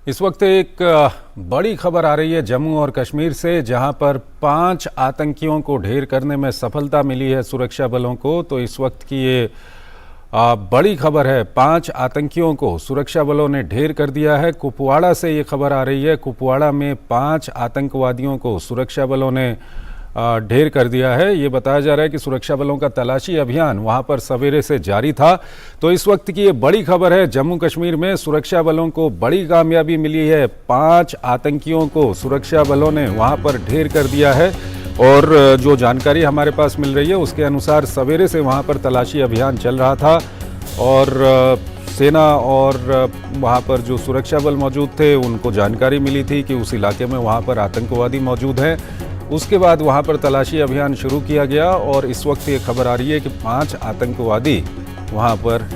इस वक्त एक बड़ी खबर आ रही है जम्मू और कश्मीर से, जहां पर 5 आतंकियों को ढेर करने में सफलता मिली है सुरक्षा बलों को। तो इस वक्त की ये बड़ी खबर है, 5 आतंकियों को सुरक्षा बलों ने ढेर कर दिया है। कुपवाड़ा से ये खबर आ रही है। कुपवाड़ा में 5 आतंकवादियों को सुरक्षा बलों ने ढेर कर दिया है। ये बताया जा रहा है कि सुरक्षा बलों का तलाशी अभियान वहां पर सवेरे से जारी था। तो इस वक्त की ये बड़ी खबर है, जम्मू कश्मीर में सुरक्षा बलों को बड़ी कामयाबी मिली है। 5 आतंकियों को सुरक्षा बलों ने वहां पर ढेर कर दिया है। और जो जानकारी हमारे पास मिल रही है उसके अनुसार सवेरे से वहां पर तलाशी अभियान चल रहा था और सेना और वहां पर जो सुरक्षा बल मौजूद थे उनको जानकारी मिली थी कि उस इलाके में वहां पर आतंकवादी मौजूद हैं। उसके बाद वहां पर तलाशी अभियान शुरू किया गया और इस वक्त ये खबर आ रही है कि 5 आतंकवादी वहां पर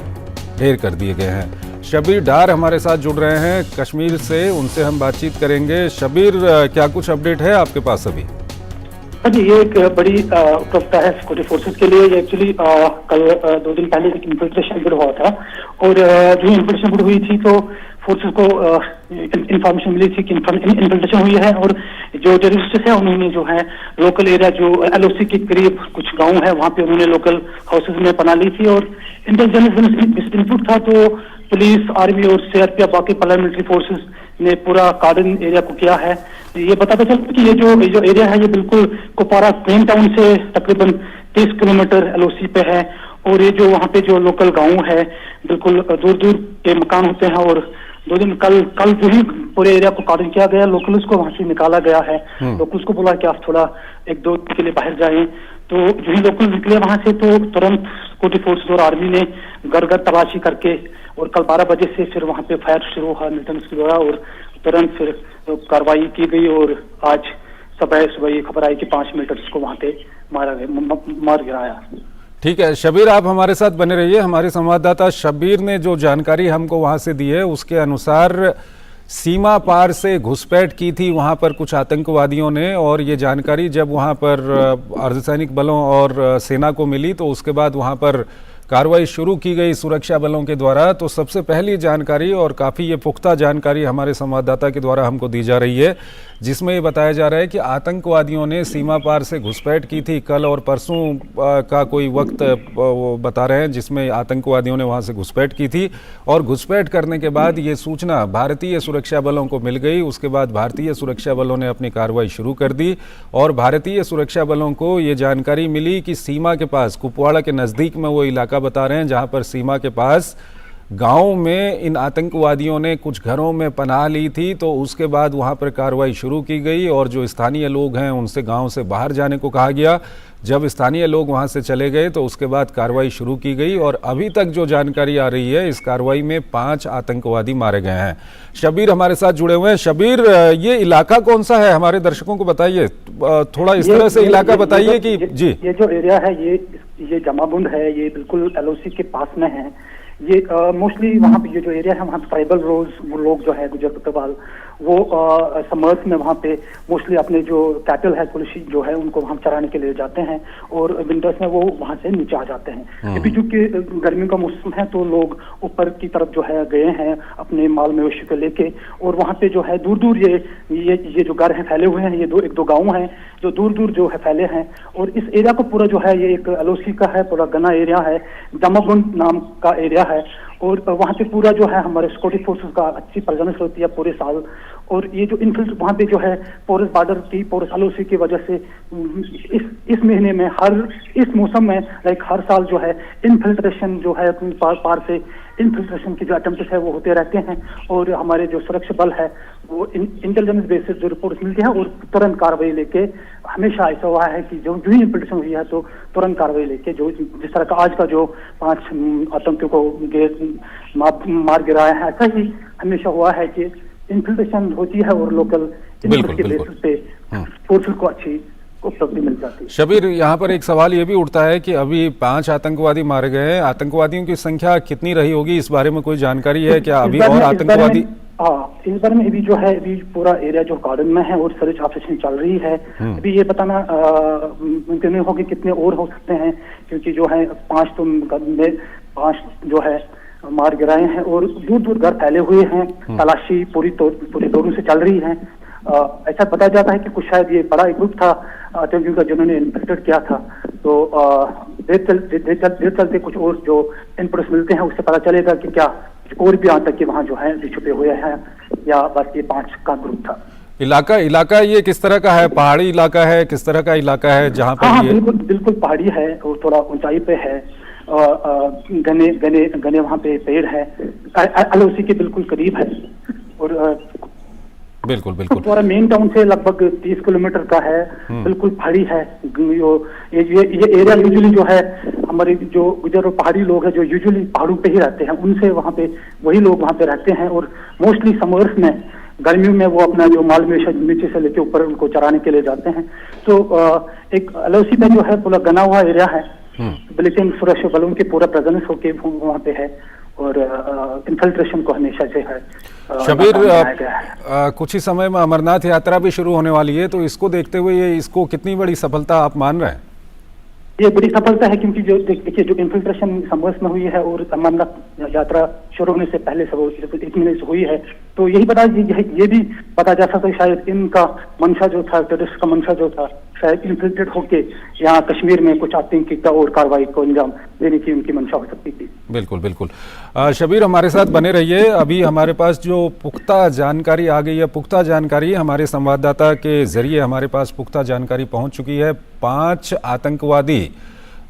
ढेर कर दिए गए हैं। शबीर डार हमारे साथ जुड़ रहे हैं कश्मीर से, उनसे हम बातचीत करेंगे। शबीर, क्या कुछ अपडेट है आपके पास अभी? जी, ये एक बड़ी उपलब्धता है सिक्योरिटी फोर्सेस के लिए। एक्चुअली कल 2 दिन पहले एक इन्फिल्ट्रेशन बिड हुआ था और जो इन्फिल्ट्रेशन बिड हुई थी तो फोर्सेस को इंफॉर्मेशन मिली थी कि इन्फिल्ट्रेशन हुई है और जो टेररिस्ट है उन्होंने जो है लोकल एरिया जो LOC के करीब कुछ गांव है वहां पे उन्होंने लोकल हाउसेज में पना ली थी और इंटेलिजेंस इनपुट था तो पुलिस, आर्मी और CRPF बाकी पैरामिलिट्री फोर्सेस ने पूरा कार्डन एरिया को किया है। ये बताता चलता कि ये जो एरिया है ये बिल्कुल कुपवाड़ा मेन टाउन से तकरीबन 30 किलोमीटर LOC पे है और ये जो वहाँ पे जो लोकल गांव है बिल्कुल दूर दूर के मकान होते हैं और 2 दिन कल जो ही पूरे एरिया को कार्डन किया गया, लोकल्स को वहाँ से निकाला गया है। लोकल्स को बोला कि आप थोड़ा 1-2 दिन के लिए बाहर जाएं, तो जो ही लोकल निकले वहाँ से तो तुरंत सिक्योरिटी फोर्सेस और आर्मी ने घर घर तलाशी करके और कल 12 बजे से फिर वहाँ पे फायर शुरू हुआ मिलिटेंट्स के द्वारा और तुरंत फिर कार्रवाई की गई और आज सुबह ये खबर आई कि 5 मिलिटेंट्स को वहाँ पे मार गिराया। ठीक है शबीर, आप हमारे साथ बने रहिए। हमारे संवाददाता शबीर ने जो जानकारी हमको वहां से दी है उसके अनुसार सीमा पार से घुसपैठ की थी वहां पर कुछ आतंकवादियों ने, और ये जानकारी जब वहां पर अर्धसैनिक बलों और सेना को मिली तो उसके बाद वहां पर कार्रवाई शुरू की गई सुरक्षा बलों के द्वारा। तो सबसे पहली जानकारी और काफ़ी ये पुख्ता जानकारी हमारे संवाददाता के द्वारा हमको दी जा रही है, जिसमें ये बताया जा रहा है कि आतंकवादियों ने सीमा पार से घुसपैठ की थी। कल और परसों का कोई वक्त वो बता रहे हैं जिसमें आतंकवादियों ने वहां से घुसपैठ की थी और घुसपैठ करने के बाद ये सूचना भारतीय सुरक्षा बलों को मिल गई। उसके बाद भारतीय सुरक्षा बलों ने अपनी कार्रवाई शुरू कर दी और भारतीय सुरक्षा बलों को ये जानकारी मिली कि सीमा के पास कुपवाड़ा के नज़दीक में वो इलाका बता रहे हैं जहां पर सीमा के पास गांव में इन आतंकवादियों ने कुछ घरों में पनाह ली थी। तो उसके बाद वहां पर कार्रवाई शुरू की गई और जो स्थानीय लोग हैं उनसे गांव से बाहर जाने को कहा गया। जब स्थानीय लोग वहां से चले गए तो उसके बाद कार्रवाई शुरू की गई और अभी तक जो जानकारी आ रही है इस कार्रवाई में 5 आतंकवादी मारे गए हैं। शबीर हमारे साथ जुड़े हुए हैं। शबीर, ये इलाका कौन सा है, हमारे दर्शकों को बताइए, थोड़ा इस तरह से इलाका बताइए कि जी। ये जो एरिया है ये जमाबुंड है, ये बिल्कुल LOC के पास में है। ये मोस्टली वहाँ पे ये जो एरिया है वहाँ पे ट्राइबल लोग जो है गुजर बकरवाल वो समर्स में वहाँ पे मोस्टली अपने जो कैटल है पुलिस जो है उनको वहाँ चराने के लिए जाते हैं और विंटर्स में वो वहाँ से नीचे आ जाते हैं। अभी चूंकि गर्मियों का मौसम है तो लोग ऊपर की तरफ जो है गए हैं अपने माल मवेशी को लेके और वहाँ पे जो है दूर दूर ये जो घर हैं फैले हुए हैं, ये 1-2 गाँव हैं जो दूर दूर जो है फैले हैं और इस एरिया को पूरा जो है ये एक LOC का है, पूरा घना एरिया है, जमाबुंड नाम का एरिया है और वहाँ पे पूरा जो है हमारे सिक्योरिटी फोर्सेस का अच्छी प्रेजेंस होती है पूरे साल। और ये जो वहाँ पे जो है पोरस बॉर्डर की पोरस LOC की वजह से इस महीने में इस मौसम में हर साल जो है इन्फिल्ट्रेशन जो है पार से इन्फिल्ट्रेशन की जो अटेम्प्ट है वो होते रहते हैं और हमारे जो सुरक्षा बल है वो इंटेलिजेंस बेसिस जो रिपोर्ट मिलती है और तुरंत कार्रवाई लेके हमेशा ऐसा हुआ है कि जो ही इन्फिल्ट्रेशन हुई है तो तुरंत कार्रवाई लेके जो जिस तरह का आज का जो 5 आतंकियों को मार गिराया है, ऐसा ही हमेशा हुआ है कि इन्फिल्ट्रेशन होती है और लोकल के बेसिस पे फोर्सेस को अच्छी उपलब्धि मिल जाती है। शबीर, यहाँ पर एक सवाल ये भी उठता है कि अभी 5 आतंकवादी मारे गए हैं, आतंकवादियों की संख्या कितनी रही होगी, इस बारे में कोई जानकारी है क्या? अभी और आतंकवादी इस बारे में अभी जो है अभी पूरा एरिया जो गार्डन में है और सर्च ऑपरेशन चल रही है। अभी ये बताना मुमकिन नहीं होगा कितने और हो सकते हैं क्योंकि जो है 5 जो है मार गिराए हैं और दूर दूर घर फैले हुए हैं। तलाशी पूरी तौर से चल रही है। ऐसा बताया जाता है कि कुछ शायद ये बड़ा एक ग्रुप था आतंकियों का जिन्होंने इन्फिल्ट्रेट किया था। तो देर चलते कुछ और जो इनपुट्स मिलते हैं उससे पता चलेगा कि क्या और भी आतंकी वहाँ जो है छुपे हुए हैं या बस ये 5 का ग्रुप था। इलाका ये किस तरह का है? पहाड़ी इलाका है? किस तरह का इलाका है जहाँ पर हाँ, ये? बिल्कुल पहाड़ी है और थोड़ा ऊंचाई पे है। घने वहाँ पे पेड़ है, LOC के बिल्कुल करीब है और बिल्कुल पूरा मेन टाउन से लगभग 30 किलोमीटर का है। बिल्कुल पहाड़ी है। ये एरिया यूजुअली जो है हमारे जो गुजर और पहाड़ी लोग हैं जो यूजुअली पहाड़ों पे ही रहते हैं, उनसे वहाँ पे वही लोग वहाँ पे रहते हैं और मोस्टली समर्स में गर्मियों में वो अपना जो माल नीचे से लेके ऊपर उनको चराने के लिए जाते हैं। तो एक LOC पे जो है पूरा गना हुआ एरिया है, लेकिन सुरक्षा बलों के पूरा प्रेजेंस होके वहाँ पे है और इन्फिल्ट्रेशन को हमेशा से है। शबीर, कुछ ही समय में अमरनाथ यात्रा भी शुरू होने वाली है, तो इसको देखते हुए इसको कितनी बड़ी सफलता आप मान रहे हैं? ये बड़ी सफलता है क्योंकि जो देखिए जो इन्फिल्ट्रेशन समर्स में हुई है और अमरनाथ यात्रा शुरू होने से पहले सब 1 महीने से हुई है, तो यही ये भी पता जा सकता है शायद इनका मंशा जो था, टेररिस्ट का मंशा जो था, शायद इन्फिल्ट्रेट होके यहाँ कश्मीर में कुछ आतंकी और कार्रवाई को अंजाम देने की उनकी मंशा हो सकती थी। बिल्कुल। शबीर, हमारे साथ बने रहिए। अभी हमारे पास जो पुख्ता जानकारी आ गई है, पुख्ता जानकारी हमारे संवाददाता के जरिए हमारे पास पुख्ता जानकारी पहुंच चुकी है। 5 आतंकवादी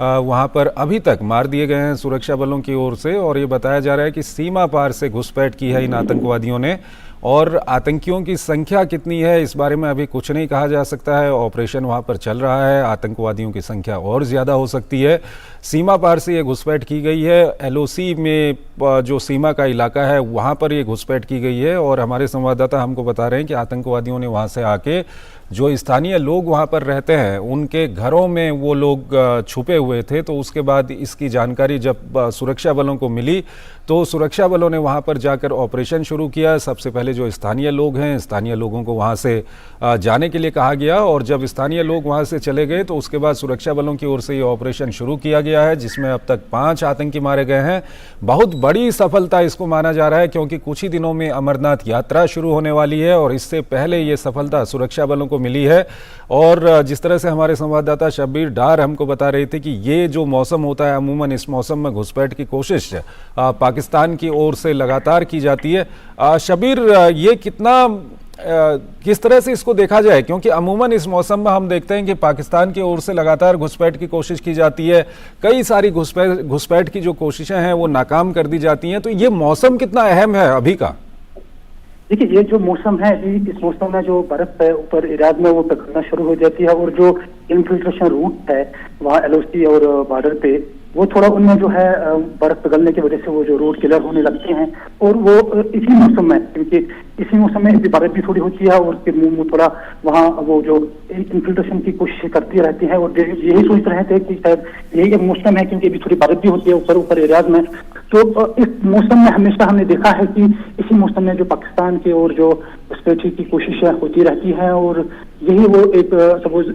वहां पर अभी तक मार दिए गए हैं सुरक्षा बलों की ओर से, और ये बताया जा रहा है कि सीमा पार से घुसपैठ की है इन आतंकवादियों ने। और आतंकियों की संख्या कितनी है इस बारे में अभी कुछ नहीं कहा जा सकता है। ऑपरेशन वहां पर चल रहा है, आतंकवादियों की संख्या और ज़्यादा हो सकती है। सीमा पार से ये घुसपैठ की गई है। LOC में जो सीमा का इलाका है वहां पर ये घुसपैठ की गई है, और हमारे संवाददाता हमको बता रहे हैं कि आतंकवादियों ने वहां से आके जो स्थानीय लोग वहां पर रहते हैं उनके घरों में वो लोग छुपे हुए थे। तो उसके बाद इसकी जानकारी जब सुरक्षा बलों को मिली तो सुरक्षा बलों ने वहां पर जाकर ऑपरेशन शुरू किया। सबसे पहले जो स्थानीय लोग हैं, स्थानीय लोगों को वहां से जाने के लिए कहा गया, और जब स्थानीय लोग वहां से चले गए तो उसके बाद सुरक्षा बलों की ओर से ये ऑपरेशन शुरू किया गया है, जिसमें अब तक 5 आतंकी मारे गए हैं। बहुत बड़ी सफलता इसको माना जा रहा है क्योंकि कुछ ही दिनों में अमरनाथ यात्रा शुरू होने वाली है और इससे पहले ये सफलता सुरक्षा बलों को मिली है। और जिस तरह से हमारे संवाददाता शब्बीर डार हमको बता रहे थे कि ये जो मौसम होता है, अमूमन इस मौसम में घुसपैठ की कोशिश पाकिस्तान की ओर से लगातार की जाती है। शब्बीर, ये किस तरह से इसको देखा जाए, क्योंकि अमूमन इस मौसम में हम देखते हैं कि पाकिस्तान की ओर से लगातार घुसपैठ की कोशिश की जाती है, कई सारी घुसपैठ की जो कोशिशें हैं वो नाकाम कर दी जाती हैं। तो ये मौसम कितना अहम है अभी का? देखिए, ये जो मौसम है, इस मौसम में जो बर्फ है ऊपर इराक में वो पिघलना शुरू हो जाती है, और जो इन्फिल्ट्रेशन रूट है वहाँ LOC और बॉर्डर पे वो थोड़ा उनमें जो है बर्फ पिघलने की वजह से वो जो रोड क्लियर होने लगते हैं। और वो इसी मौसम में, क्योंकि इसी मौसम में बर्फ भी थोड़ी होती है और उसके मुंह में थोड़ा वहाँ वो जो इन्फिल्ट्रेशन की कोशिश करती रहती है, और यही सोच रहे थे कि शायद यही एक मौसम है क्योंकि अभी थोड़ी बर्फ भी होती है ऊपर एरियाज में। तो इस मौसम में हमेशा हमने देखा है कि इसी मौसम में जो पाकिस्तान की ओर जो घुसपैठ की कोशिशें होती रहती हैं, और यही वो एक सपोज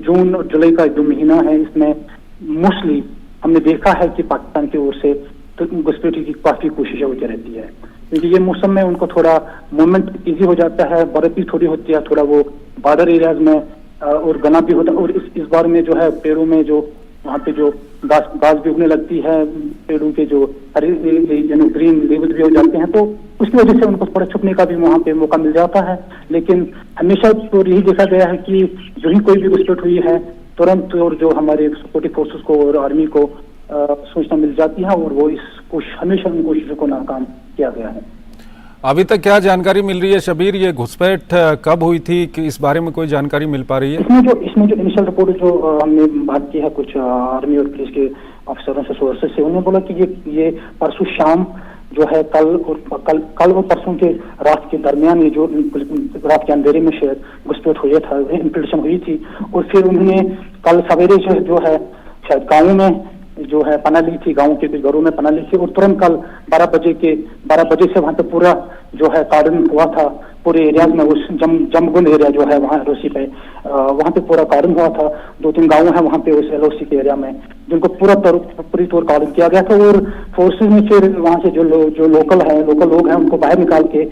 जून और जुलाई का जो महीना है, इसमें मोस्टली हमने देखा है कि पाकिस्तान की ओर से तो घुसपैठ की काफी कोशिशें होती रहती है, क्योंकि ये मौसम में उनको थोड़ा मूवमेंट इजी हो जाता है, बर्फ भी थोड़ी होती है, थोड़ा वो बॉर्डर एरियाज में और घना भी होता है। और इस बार में जो है पेड़ों में जो वहाँ पे जो घास भी उगने लगती है, पेड़ों के जो हरे ग्रीन लेवल भी हो जाते हैं, तो उसकी वजह से उनको थोड़ा छुपने का भी वहाँ पे मौका मिल जाता है। लेकिन हमेशा तो यही देखा गया है कि जो ही कोई भी घुसपैठ हुई है तुरंत और जो हमारे सपोर्टिव फोर्सेस को और आर्मी को सूचना मिल जाती है, और वो हमेशा उन कोशिशों को नाकाम किया गया है। अभी तक क्या जानकारी मिल रही है शबीर, ये घुसपैठ कब हुई थी कि इस बारे में कोई जानकारी मिल पा रही है? इसमें जो इनिशियल रिपोर्ट जो हमने बात की है कुछ आर्मी और पुलिस के अफसरों से, सोर्सेस से, उन्होंने बोला कि ये परसों शाम जो है कल और परसों के रात के दरमियान ये जो रात के अंधेरे में शायद घुसपैठ हुआ था, इन्फिल्ट्रेशन हुई थी। और फिर उन्होंने कल सवेरे जो है शायद गाँव में जो है पनाह ली थी, गांव के कुछ घरों में पनाह ली थी, और तुरंत कल 12 बजे से वहां पे पूरा जो है कार्डन हुआ था पूरे एरिया में। उस जमगुंड एरिया जो है वहाँ एलओसी पे वहाँ पे पूरा कार्डन हुआ था। 2-3 गाँव है वहाँ पे उस एलओसी के एरिया में जिनको पूरी तौर कार्डन किया गया था, और फोर्सेज ने फिर वहाँ से जो लोकल लोग हैं उनको बाहर निकाल के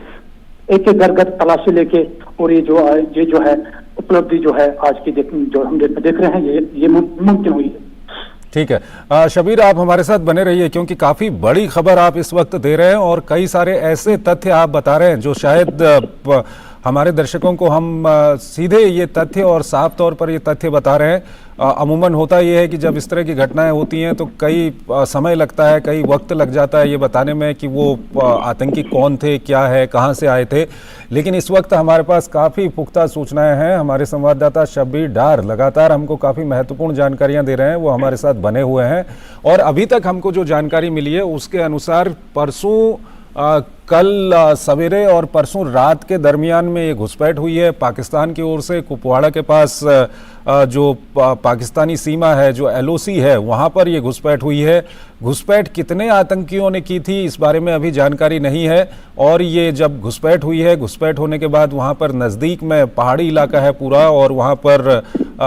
एक एक घर तलाशी लेके, और ये जो है उपलब्धि जो है आज की जो हम देख रहे हैं ये मुमकिन हुई है। ठीक है शबीर, आप हमारे साथ बने रहिए क्योंकि काफी बड़ी खबर आप इस वक्त दे रहे हैं और कई सारे ऐसे तथ्य आप बता रहे हैं जो शायद हमारे दर्शकों को हम सीधे ये तथ्य और साफ तौर पर ये तथ्य बता रहे हैं। अमूमन होता ये है कि जब इस तरह की घटनाएं होती हैं तो कई समय लगता है, कई वक्त लग जाता है ये बताने में कि वो आतंकी कौन थे, क्या है, कहां से आए थे। लेकिन इस वक्त हमारे पास काफ़ी पुख्ता सूचनाएं हैं। हमारे संवाददाता शब्बीर डार लगातार हमको काफ़ी महत्वपूर्ण जानकारियां दे रहे हैं, वो हमारे साथ बने हुए हैं। और अभी तक हमको जो जानकारी मिली है उसके अनुसार परसों कल सवेरे और परसों रात के दरमियान में ये घुसपैठ हुई है पाकिस्तान की ओर से। कुपवाड़ा के पास जो पाकिस्तानी सीमा है, जो एलओसी है, वहाँ पर ये घुसपैठ हुई है। घुसपैठ कितने आतंकियों ने की थी इस बारे में अभी जानकारी नहीं है। और ये जब घुसपैठ हुई है, घुसपैठ होने के बाद वहाँ पर नज़दीक में पहाड़ी इलाका है पूरा, और वहाँ पर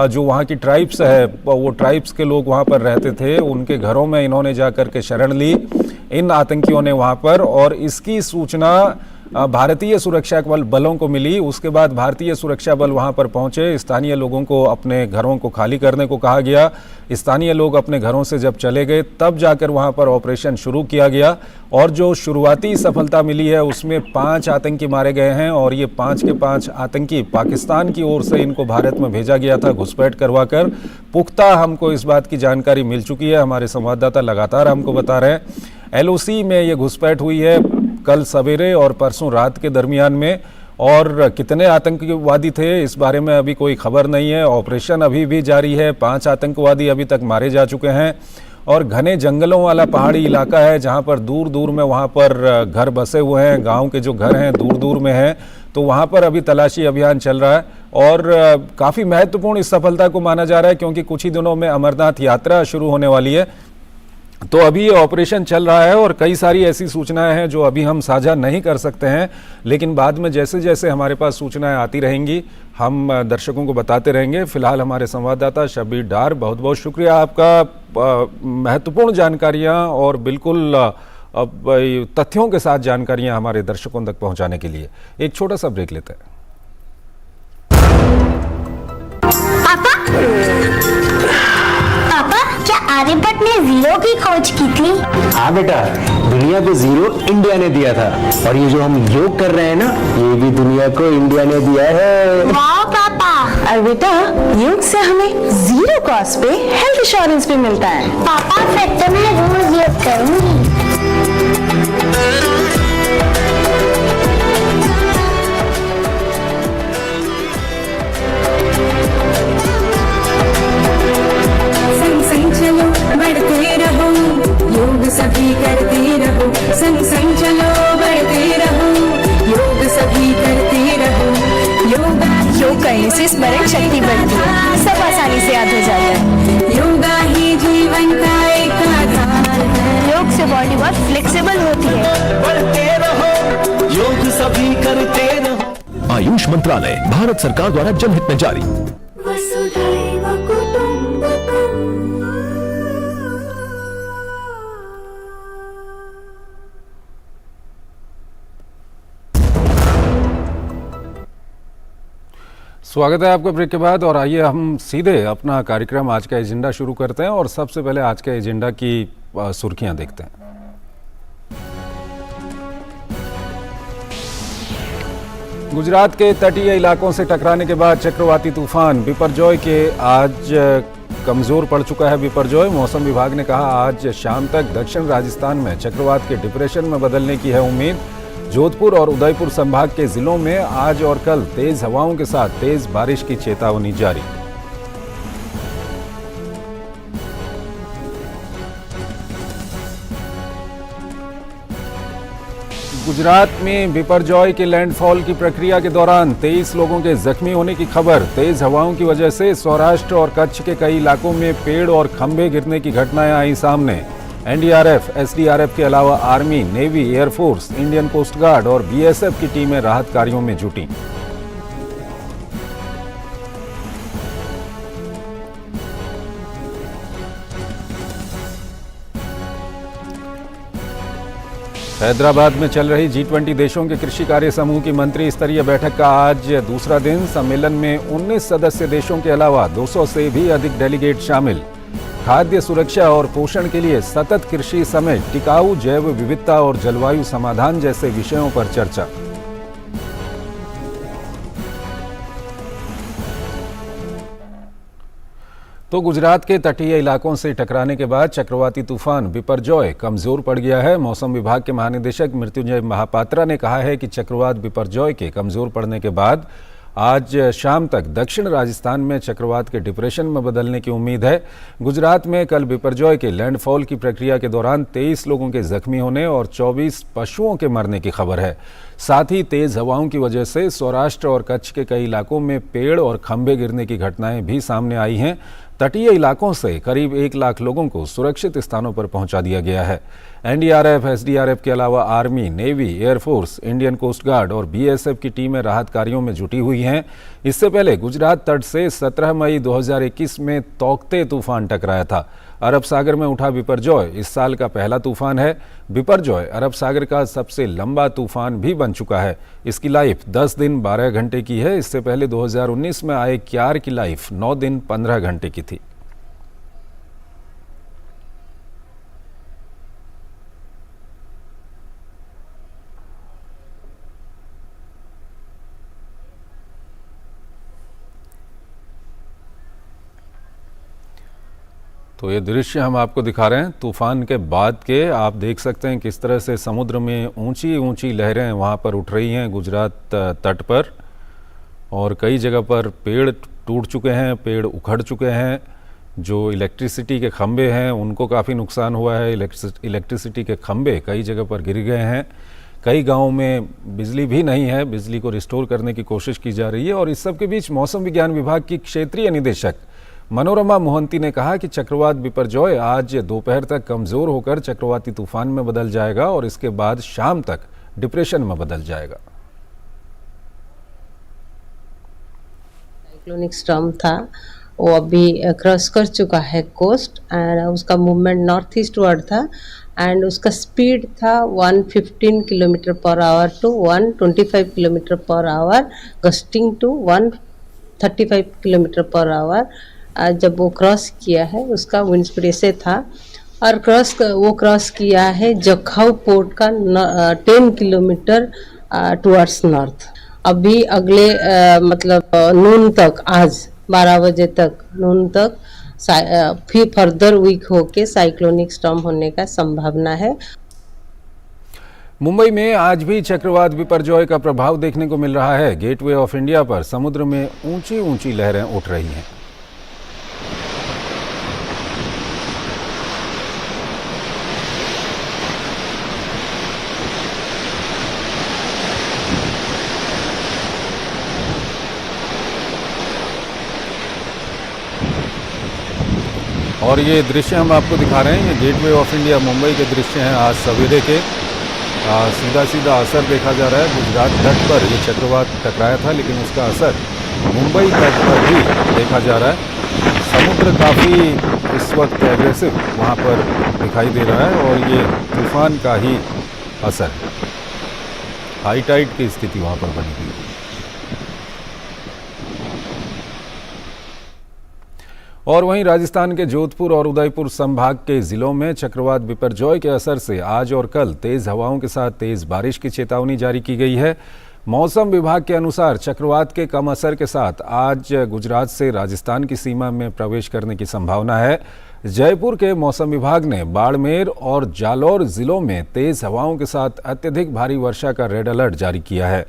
जो वहाँ की ट्राइब्स है वो ट्राइब्स के लोग वहाँ पर रहते थे, उनके घरों में इन्होंने जा कर के शरण ली इन आतंकियों ने वहाँ पर। और इसकी सूचना भारतीय सुरक्षा बलों को मिली। उसके बाद भारतीय सुरक्षा बल वहां पर पहुंचे। स्थानीय लोगों को अपने घरों को खाली करने को कहा गया। स्थानीय लोग अपने घरों से जब चले गए तब जाकर वहां पर ऑपरेशन शुरू किया गया, और जो शुरुआती सफलता मिली है उसमें 5 आतंकी मारे गए हैं। और ये 5 के 5 आतंकी पाकिस्तान की ओर से इनको भारत में भेजा गया था घुसपैठ करवाकर। पुख्ता हमको इस बात की जानकारी मिल चुकी है, हमारे संवाददाता लगातार हमको बता रहे हैं। एलओसी में ये घुसपैठ हुई है कल सवेरे और परसों रात के दरमियान में। और कितने आतंकवादी थे इस बारे में अभी कोई खबर नहीं है। ऑपरेशन अभी भी जारी है। 5 आतंकवादी अभी तक मारे जा चुके हैं। और घने जंगलों वाला पहाड़ी इलाका है जहां पर दूर दूर में वहां पर घर बसे हुए हैं। गांव के जो घर हैं दूर दूर में हैं, तो वहां पर अभी तलाशी अभियान चल रहा है। और काफ़ी महत्वपूर्ण इस सफलता को माना जा रहा है क्योंकि कुछ ही दिनों में अमरनाथ यात्रा शुरू होने वाली है। तो अभी ये ऑपरेशन चल रहा है और कई सारी ऐसी सूचनाएं हैं जो अभी हम साझा नहीं कर सकते हैं, लेकिन बाद में जैसे जैसे हमारे पास सूचनाएं आती रहेंगी हम दर्शकों को बताते रहेंगे। फिलहाल हमारे संवाददाता शब्बीर डार, बहुत बहुत शुक्रिया आपका महत्वपूर्ण जानकारियां और बिल्कुल तथ्यों के साथ जानकारियां हमारे दर्शकों तक पहुंचाने के लिए। एक छोटा सा ब्रेक लेते हैं। क्या आर्यभट्ट ने जीरो की खोज की थी? हाँ बेटा, दुनिया को जीरो इंडिया ने दिया था। और ये जो हम योग कर रहे हैं ना, ये भी दुनिया को इंडिया ने दिया है। वाह पापा। और बेटा, योग से हमें जीरो कॉस्ट पे हेल्थ इंश्योरेंस भी मिलता है। पापा फिर तो मैं रोज योग करूंगी। सभी करते रहो, संग संग चलो बढ़ते रहो, योग सभी करते रहो। योग करने से स्मरण शक्ति बढ़ती है, सब आसानी से याद हो जाता है। योगा ही जीवन का एक आधार है। योग से बॉडी बहुत फ्लेक्सिबल होती है। बढ़ते रहो, योग सभी करते रहो। आयुष मंत्रालय, भारत सरकार द्वारा जनहित में जारी। वसुधैव कुटुंबकम्। स्वागत है आपका ब्रेक के बाद। और आइए हम सीधे अपना कार्यक्रम आज का एजेंडा शुरू करते हैं और सबसे पहले आज के एजेंडा की सुर्खियां देखते हैं। गुजरात के तटीय इलाकों से टकराने के बाद चक्रवाती तूफान बिपरजॉय के आज कमजोर पड़ चुका है। बिपरजॉय, मौसम विभाग ने कहा आज शाम तक दक्षिण राजस्थान में चक्रवात के डिप्रेशन में बदलने की है उम्मीद। जोधपुर और उदयपुर संभाग के जिलों में आज और कल तेज हवाओं के साथ तेज बारिश की चेतावनी जारी। गुजरात में बिपरजॉय के लैंडफॉल की प्रक्रिया के दौरान 23 लोगों के जख्मी होने की खबर। तेज हवाओं की वजह से सौराष्ट्र और कच्छ के कई इलाकों में पेड़ और खंभे गिरने की घटनाएं आई सामने। एनडीआरएफ, एसडीआरएफ के अलावा army, navy, air force, Indian coast guard और बीएसएफ की टीमें राहत कार्यों में जुटी। हैदराबाद में चल रही G20 देशों के कृषि कार्य समूह की मंत्री स्तरीय बैठक का आज दूसरा दिन। सम्मेलन में 19 सदस्य देशों के अलावा 200 से भी अधिक डेलीगेट शामिल। खाद्य सुरक्षा और पोषण के लिए सतत कृषि समेत टिकाऊ जैव विविधता और जलवायु समाधान जैसे विषयों पर चर्चा। तो गुजरात के तटीय इलाकों से टकराने के बाद चक्रवाती तूफान बिपरजॉय कमजोर पड़ गया है। मौसम विभाग के महानिदेशक मृत्युंजय महापात्रा ने कहा है कि चक्रवात बिपरजॉय के कमजोर पड़ने के बाद आज शाम तक दक्षिण राजस्थान में चक्रवात के डिप्रेशन में बदलने की उम्मीद है। गुजरात में कल बिपरजॉय के लैंडफॉल की प्रक्रिया के दौरान 23 लोगों के जख्मी होने और 24 पशुओं के मरने की खबर है। साथ ही तेज हवाओं की वजह से सौराष्ट्र और कच्छ के कई इलाकों में पेड़ और खंभे गिरने की घटनाएं भी सामने आई हैं। तटीय इलाकों से करीब 1 लाख लोगों को सुरक्षित स्थानों पर पहुंचा दिया गया है। एनडीआरएफ, एसडीआरएफ के अलावा army, navy, air force, Indian coast guard और बीएसएफ की टीमें राहत कार्यों में जुटी हुई हैं। इससे पहले गुजरात तट से 17 मई 2021 में तौकते तूफान टकराया था। अरब सागर में उठा बिपरजॉय इस साल का पहला तूफान है। बिपरजॉय अरब सागर का सबसे लंबा तूफान भी बन चुका है। इसकी लाइफ 10 दिन 12 घंटे की है। इससे पहले 2019 में आए क्यार की लाइफ 9 दिन 15 घंटे की थी। तो ये दृश्य हम आपको दिखा रहे हैं तूफान के बाद के। आप देख सकते हैं किस तरह से समुद्र में ऊंची ऊंची लहरें वहाँ पर उठ रही हैं गुजरात तट पर, और कई जगह पर पेड़ टूट चुके हैं, पेड़ उखड़ चुके हैं। जो इलेक्ट्रिसिटी के खंभे हैं उनको काफ़ी नुकसान हुआ है। इलेक्ट्रिसिटी के खंभे कई जगह पर गिर गए हैं। कई गाँव में बिजली भी नहीं है। बिजली को रिस्टोर करने की कोशिश की जा रही है। और इस सब के बीच मौसम विज्ञान विभाग की क्षेत्रीय निदेशक मनोरमा मोहंती ने कहा कि चक्रवात बिपरजॉय आज दोपहर तक कमजोर होकर चक्रवाती तूफान में बदल जाएगा और इसके बाद शाम तक डिप्रेशन में बदल जाएगा। साइक्लोनिक स्टॉर्म था, वो अभी क्रॉस कर चुका है कोस्ट, एंड उसका मूवमेंट नॉर्थ ईस्ट वर्ड था, एंड उसका स्पीड था 115 kilometre per hour to 125 kilometre per hour, gusting to 135 kilometre per hour. जब वो क्रॉस किया है उसका विंड स्पीड ऐसे था, और वो क्रॉस किया है जखाऊ पोर्ट का 10 किलोमीटर टुवर्ड्स नॉर्थ। अभी अगले मतलब नून तक, आज 12 बजे तक नून तक फिर फर्दर वीक होके साइक्लोनिक स्टॉर्म होने का संभावना है। मुंबई में आज भी चक्रवात बिपरजॉय का प्रभाव देखने को मिल रहा है। गेटवे ऑफ इंडिया पर समुद्र में ऊंची ऊंची लहरें उठ रही हैं। और ये दृश्य हम आपको दिखा रहे हैं, ये गेटवे ऑफ इंडिया मुंबई के दृश्य हैं आज सवेरे के। सीधा सीधा असर देखा जा रहा है। गुजरात तट पर ये चक्रवात टकराया था, लेकिन उसका असर मुंबई तट पर भी देखा जा रहा है। समुद्र काफ़ी इस वक्त एग्रेसिव वहाँ पर दिखाई दे रहा है और ये तूफान का ही असर है। हाई टाइड की स्थिति वहाँ पर बनी हुई है। और वहीं राजस्थान के जोधपुर और उदयपुर संभाग के जिलों में चक्रवात बिपरजॉय के असर से आज और कल तेज हवाओं के साथ तेज बारिश की चेतावनी जारी की गई है। मौसम विभाग के अनुसार चक्रवात के कम असर के साथ आज गुजरात से राजस्थान की सीमा में प्रवेश करने की संभावना है। जयपुर के मौसम विभाग ने बाड़मेर और जालौर जिलों में तेज हवाओं के साथ अत्यधिक भारी वर्षा का रेड अलर्ट जारी किया है।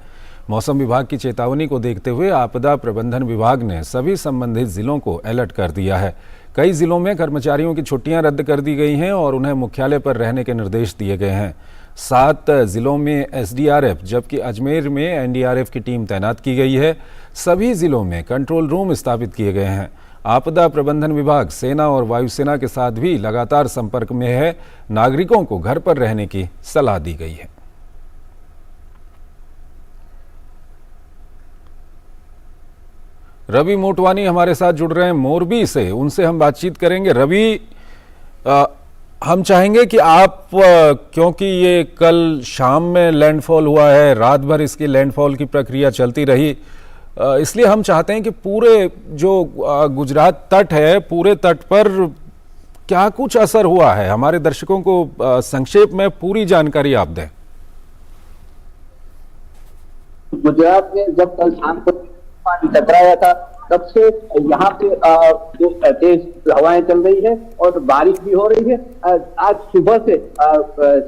मौसम विभाग की चेतावनी को देखते हुए आपदा प्रबंधन विभाग ने सभी संबंधित जिलों को अलर्ट कर दिया है। कई जिलों में कर्मचारियों की छुट्टियां रद्द कर दी गई हैं और उन्हें मुख्यालय पर रहने के निर्देश दिए गए हैं। 7 जिलों में एसडीआरएफ जबकि अजमेर में एनडीआरएफ की टीम तैनात की गई है। सभी जिलों में कंट्रोल रूम स्थापित किए गए हैं। आपदा प्रबंधन विभाग सेना और वायुसेना के साथ भी लगातार संपर्क में है। नागरिकों को घर पर रहने की सलाह दी गई है। रवि मोटवानी हमारे साथ जुड़ रहे हैं मोरबी से, उनसे हम बातचीत करेंगे। रवि, हम चाहेंगे कि आप, क्योंकि ये कल शाम में लैंडफॉल हुआ है, रात भर इसकी लैंडफॉल की प्रक्रिया चलती रही, इसलिए हम चाहते हैं कि पूरे जो गुजरात तट है, पूरे तट पर क्या कुछ असर हुआ है, हमारे दर्शकों को संक्षेप में पूरी जानकारी आप दें। गुजरात में जब कल शाम को पानी टकराया था तब से यहाँ पे जो तेज हवाएं चल रही है और बारिश भी हो रही है। आज सुबह से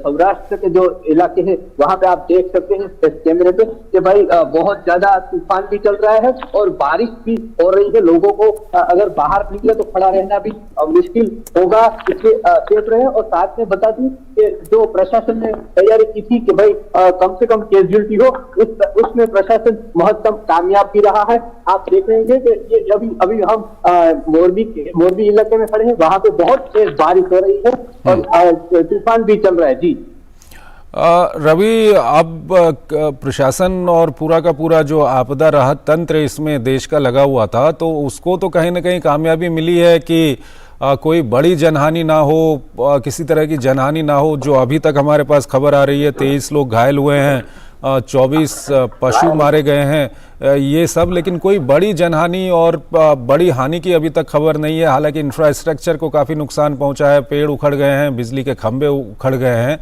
सौराष्ट्र के जो इलाके हैं वहां पे आप देख सकते हैं इस कैमरे पे कि भाई बहुत ज्यादा तूफान भी चल रहा है और बारिश भी हो रही है। लोगों को अगर बाहर निकले तो खड़ा रहना भी मुश्किल होगा, इसलिए सेफ रहे। और साथ में बता दूं कि जो प्रशासन ने तैयारी की थी कि भाई कम से कम कैजुअलिटी हो, उसमें प्रशासन महत्तम कामयाब भी रहा है। आप देख रहे हैं कि ये अभी हम मोरबी इलाके में खड़े हैं, वहां पे बहुत तेज बारिश हो रही है और तूफान भी चल रहा है। जी रवि, अब प्रशासन और पूरा का पूरा जो आपदा राहत तंत्र इसमें देश का लगा हुआ था, तो उसको तो कहीं ना कहीं कामयाबी मिली है कि कोई बड़ी जनहानि ना हो, किसी तरह की जनहानि ना हो। जो अभी तक हमारे पास खबर आ रही है 23 लोग घायल हुए हैं, 24 पशु मारे गए हैं, ये सब, लेकिन कोई बड़ी जनहानि और बड़ी हानि की अभी तक खबर नहीं है। हालांकि इंफ्रास्ट्रक्चर को काफ़ी नुकसान पहुंचा है, पेड़ उखड़ गए हैं, बिजली के खंभे उखड़ गए हैं,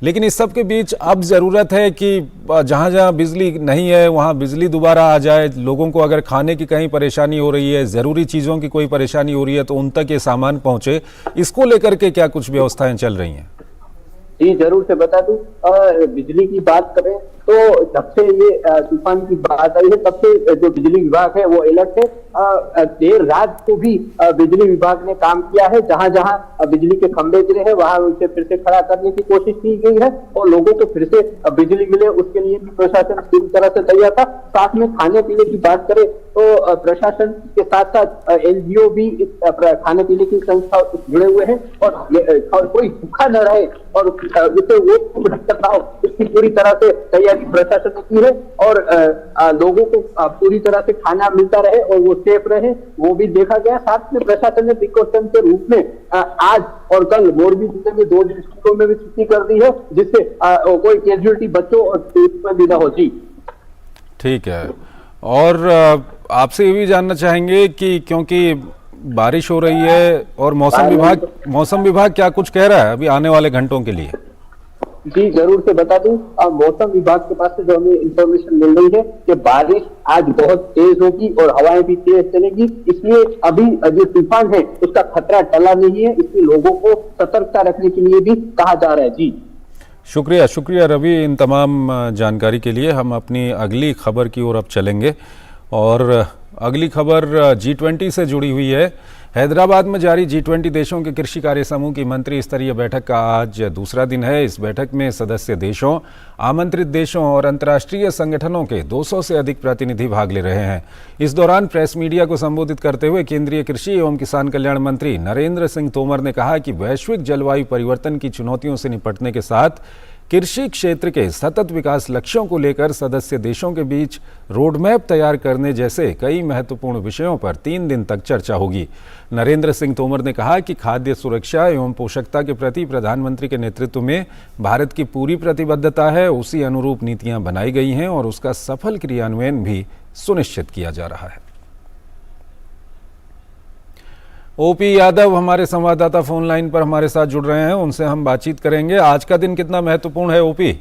लेकिन इस सब के बीच अब ज़रूरत है कि जहाँ जहाँ बिजली नहीं है वहाँ बिजली दोबारा आ जाए। लोगों को अगर खाने की कहीं परेशानी हो रही है, ज़रूरी चीज़ों की कोई परेशानी हो रही है, तो उन तक ये सामान पहुँचे। इसको लेकर के क्या कुछ व्यवस्थाएं चल रही हैं? जी जरूर से बता दूं, बिजली की बात करें तो जब से ये तूफान की बात आई है तब से जो बिजली विभाग है वो अलर्ट है। देर रात को भी बिजली विभाग ने काम किया है। जहां जहां बिजली के खंभे गिरे हैं वहां उसे फिर से खड़ा करने की कोशिश की गई है और लोगों को फिर से बिजली मिले उसके लिए भी प्रशासन पूरी तरह से तैयार था। साथ में खाने पीने की बात करें तो प्रशासन के साथ साथ एनजीओ भी इस खाने पीने की संस्था जुड़े हुए हैं और कोई भूखा न रहे और उसे वो भटक ना हो, इसकी पूरी तरह से तैयारी प्रशासन ने की है और लोगों को पूरी तरह से खाना मिलता रहे और वो सेफ रहे, वो भी देखा गया। साथ में प्रशासन ने प्रिकॉशन के रूप में आज और कल मोरबी जिले में 2 डिस्ट्रिक्टों में भी छुट्टी कर दी है, जिससे कोई कैजुअलिटी बच्चों और टूरिस्ट में भी न हो। जी ठीक है। और आपसे ये भी जानना चाहेंगे कि क्योंकि बारिश हो रही है और मौसम विभाग क्या कुछ कह रहा है अभी आने वाले घंटों के लिए? जी जरूर से बता दूं, मौसम विभाग के पास से जो हमें इंफॉर्मेशन मिल रही है कि बारिश आज बहुत तेज होगी और हवाएं भी तेज चलेगी, इसलिए अभी जो तूफान है उसका खतरा टला नहीं है, इसलिए लोगों को सतर्कता रखने के लिए भी कहा जा रहा है। जी शुक्रिया रवि इन तमाम जानकारी के लिए। हम अपनी अगली खबर की ओर अब चलेंगे और अगली खबर G20 से जुड़ी हुई है। हैदराबाद में जारी G20 देशों के कृषि कार्य समूह की मंत्री स्तरीय बैठक का आज दूसरा दिन है। इस बैठक में सदस्य देशों, आमंत्रित देशों और अंतर्राष्ट्रीय संगठनों के 200 से अधिक प्रतिनिधि भाग ले रहे हैं। इस दौरान प्रेस मीडिया को संबोधित करते हुए केंद्रीय कृषि एवं किसान कल्याण मंत्री नरेंद्र सिंह तोमर ने कहा कि वैश्विक जलवायु परिवर्तन की चुनौतियों से निपटने के साथ कृषि क्षेत्र के सतत विकास लक्ष्यों को लेकर सदस्य देशों के बीच रोडमैप तैयार करने जैसे कई महत्वपूर्ण विषयों पर 3 दिन तक चर्चा होगी। नरेंद्र सिंह तोमर ने कहा कि खाद्य सुरक्षा एवं पोषकता के प्रति प्रधानमंत्री के नेतृत्व में भारत की पूरी प्रतिबद्धता है, उसी अनुरूप नीतियां बनाई गई हैं और उसका सफल क्रियान्वयन भी सुनिश्चित किया जा रहा है। ओपी यादव हमारे संवाददाता फोन लाइन पर हमारे साथ जुड़ रहे हैं, उनसे हम बातचीत करेंगे। आज का दिन कितना महत्वपूर्ण है ओपी?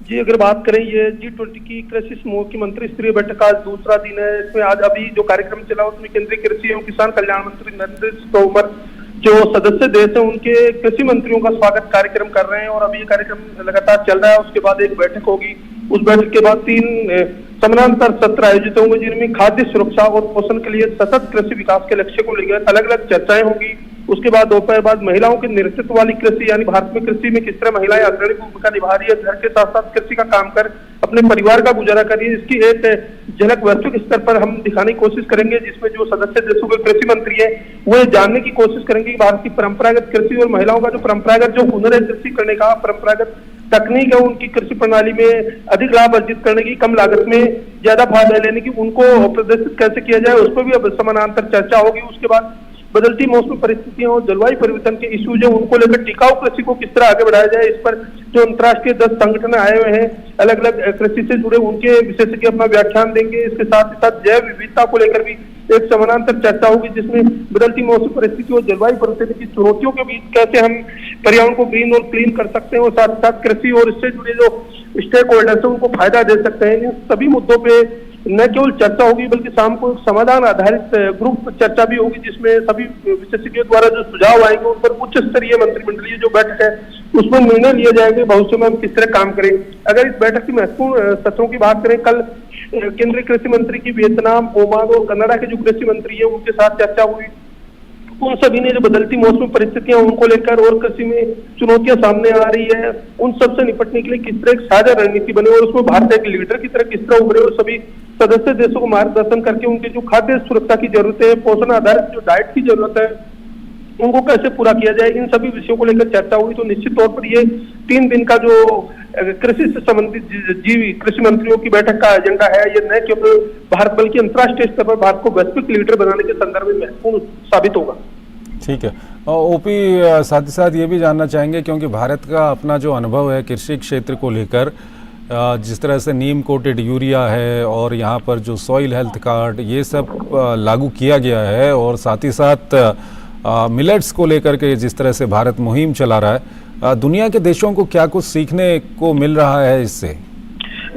जी अगर बात करें ये G20 की कृषि समूह की मंत्री स्तरीय बैठक का आज दूसरा दिन है। इसमें आज अभी जो कार्यक्रम चला उसमें केंद्रीय कृषि एवं किसान कल्याण मंत्री नरेंद्र सिंह तोमर जो सदस्य देश है उनके कृषि मंत्रियों का स्वागत कार्यक्रम कर रहे हैं और अभी ये कार्यक्रम लगातार चल रहा है। उसके बाद एक बैठक होगी, उस बैठक के बाद 3 समानांतर सत्र आयोजित होंगे जिनमें खाद्य सुरक्षा और पोषण के लिए सतत कृषि विकास के लक्ष्य को लेकर अलग अलग चर्चाएं होंगी। उसके बाद दोपहर बाद महिलाओं के नेतृत्व वाली कृषि, यानी भारत में कृषि में किस तरह महिलाएं अग्रणी भूमिका निभा रही है, घर के साथ साथ कृषि का काम कर अपने परिवार का गुजारा कर रही है, इसकी एक झलक वैश्विक स्तर पर हम दिखाने की कोशिश करेंगे, जिसमें जो सदस्य देशों के कृषि मंत्री है वो जानने की कोशिश करेंगे कि भारत की परंपरागत कृषि और महिलाओं का जो परंपरागत जो हुनर है कृषि करने का, परंपरागत तकनीक है उनकी कृषि प्रणाली में अधिक लाभ अर्जित करने की, कम लागत में ज्यादा फायदा लेने की, उनको प्रदर्शित कैसे किया जाए उस पर भी अब समानांतर चर्चा होगी। उसके बाद बदलती मौसमी परिस्थितियों और जलवायु परिवर्तन के इश्यूज है उनको लेकर टिकाऊ कृषि को किस तरह आगे बढ़ाया जाए, इस पर जो अंतर्राष्ट्रीय 10 संगठन आए हुए हैं अलग अलग कृषि से जुड़े, उनके विशेषज्ञ अपना व्याख्यान देंगे। इसके साथ ही साथ जैव विविधता को लेकर भी एक समानांतर चर्चा होगी, जिसमें बदलती मौसमी परिस्थिति और जलवायु परिवर्तन की चुनौतियों के बीच कैसे हम पर्यावरण को ग्रीन और क्लीन कर सकते हैं और साथ ही साथ कृषि और इससे जुड़े जो स्टेक होल्डर्स है उनको फायदा दे सकते हैं। इन सभी मुद्दों पे न केवल चर्चा होगी बल्कि शाम को समाधान आधारित ग्रुप चर्चा भी होगी, जिसमें सभी विशेषज्ञों द्वारा जो सुझाव आएंगे उन पर उच्च स्तरीय मंत्रिमंडलीय जो बैठक है उसमें निर्णय लिए जाएंगे भविष्य में हम किस तरह काम करें। अगर इस बैठक की महत्वपूर्ण सत्रों की बात करें, कल केंद्रीय कृषि मंत्री की वियतनाम, ओमान और कनाडा के जो कृषि मंत्री है उनके साथ चर्चा हुई। उन सभी ने जो बदलती मौसमी परिस्थितियां उनको लेकर और कृषि में चुनौतियां सामने आ रही है उन सब से निपटने के लिए किस तरह एक साझा रणनीति बने और उसमें भारत एक लीडर की तरह किस तरह उभरे और सभी सदस्य देशों को मार्गदर्शन करके उनकी जो खाद्य सुरक्षा की जरूरत है, पोषण आधारित जो डाइट की जरूरत है उनको कैसे पूरा किया जाए, इन सभी विषयों को लेकर चर्चा हुई। तो निश्चित तौर पर ये 3 दिन का जो कृषि से संबंधित कृषि मंत्रियों की बैठक का एजेंडा है, ये न केवल भारत बल्कि अंतर्राष्ट्रीय स्तर पर भारत को वैश्विक लीडर बनाने के संदर्भ में महत्वपूर्ण साबित होगा। ठीक है। ओपी, साथ ही साथ ये भी जानना चाहेंगे क्योंकि भारत का अपना जो अनुभव है कृषि क्षेत्र को लेकर, जिस तरह से नीम कोटेड यूरिया है और यहाँ पर जो सॉइल हेल्थ कार्ड ये सब लागू किया गया है और साथ ही साथ मिलेट्स को लेकर के जिस तरह से भारत मुहिम चला रहा है, दुनिया के देशों को क्या कुछ सीखने को मिल रहा है इससे?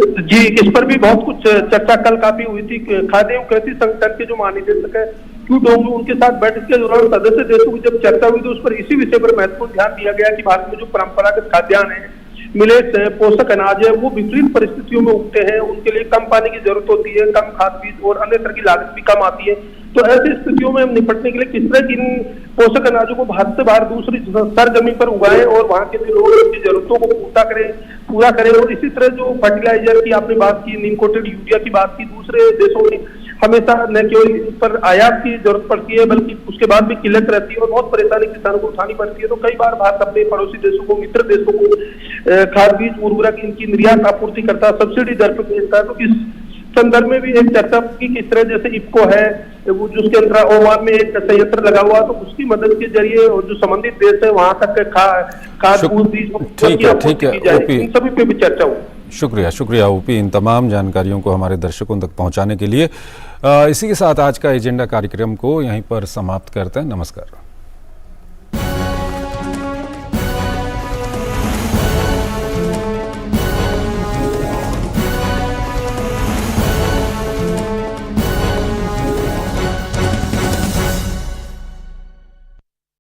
जी, इस पर भी बहुत कुछ चर्चा कल काफी हुई थी। खाद्य एवं कृषि संगठन के जो महानिदेशक है उनके साथ बैठक के दौरान सदस्य देशों की जब चर्चा हुई तो उस पर इसी विषय पर महत्वपूर्ण ध्यान दिया गया कि भारत में जो परंपरागत खाद्यान्न है, मिलेट्स है, पोषक अनाज है, वो विपरीत परिस्थितियों में उगते हैं, उनके लिए कम पानी की जरूरत होती है, कम खाद बीज और अन्य तरह की लागत भी कम आती है। तो ऐसी स्थितियों में हम निपटने के लिए किस तरह की इन पोषक अनाजों को भारत से बाहर दूसरी सरजमीन पर उगाएं और वहां के लोगों की जरूरतों को पूरा करें। और इसी तरह जो फर्टिलाइजर की आपने बात की, नीम कोटेड यूरिया की बात की, दूसरे देशों में हमेशा न केवल इस पर आयात की जरूरत पड़ती है बल्कि उसके बाद भी किल्लत रहती है और बहुत परेशानी किसानों को उठानी पड़ती है। तो कई बार भारत अपने पड़ोसी देशों को, मित्र देशों को खाद बीज उर्वरक इनकी निर्यात आपूर्ति करता है, सब्सिडी दर पर भेजता है। तो इस संदर्भ में भी एक चर्चा की किस तरह जैसे इफ्को है वो जिसके अंदर ओमान में एक संयंत्र लगा हुआ तो उसकी मदद के जरिए और जो संबंधित देश है वहां तक खाद बीज ठीक है ओपी, सभी पे भी चर्चा हुई। शुक्रिया ओपी, इन तमाम जानकारियों को हमारे दर्शकों तक पहुंचाने के लिए। इसी के साथ आज का एजेंडा कार्यक्रम को यहीं पर समाप्त करते हैं। नमस्कार।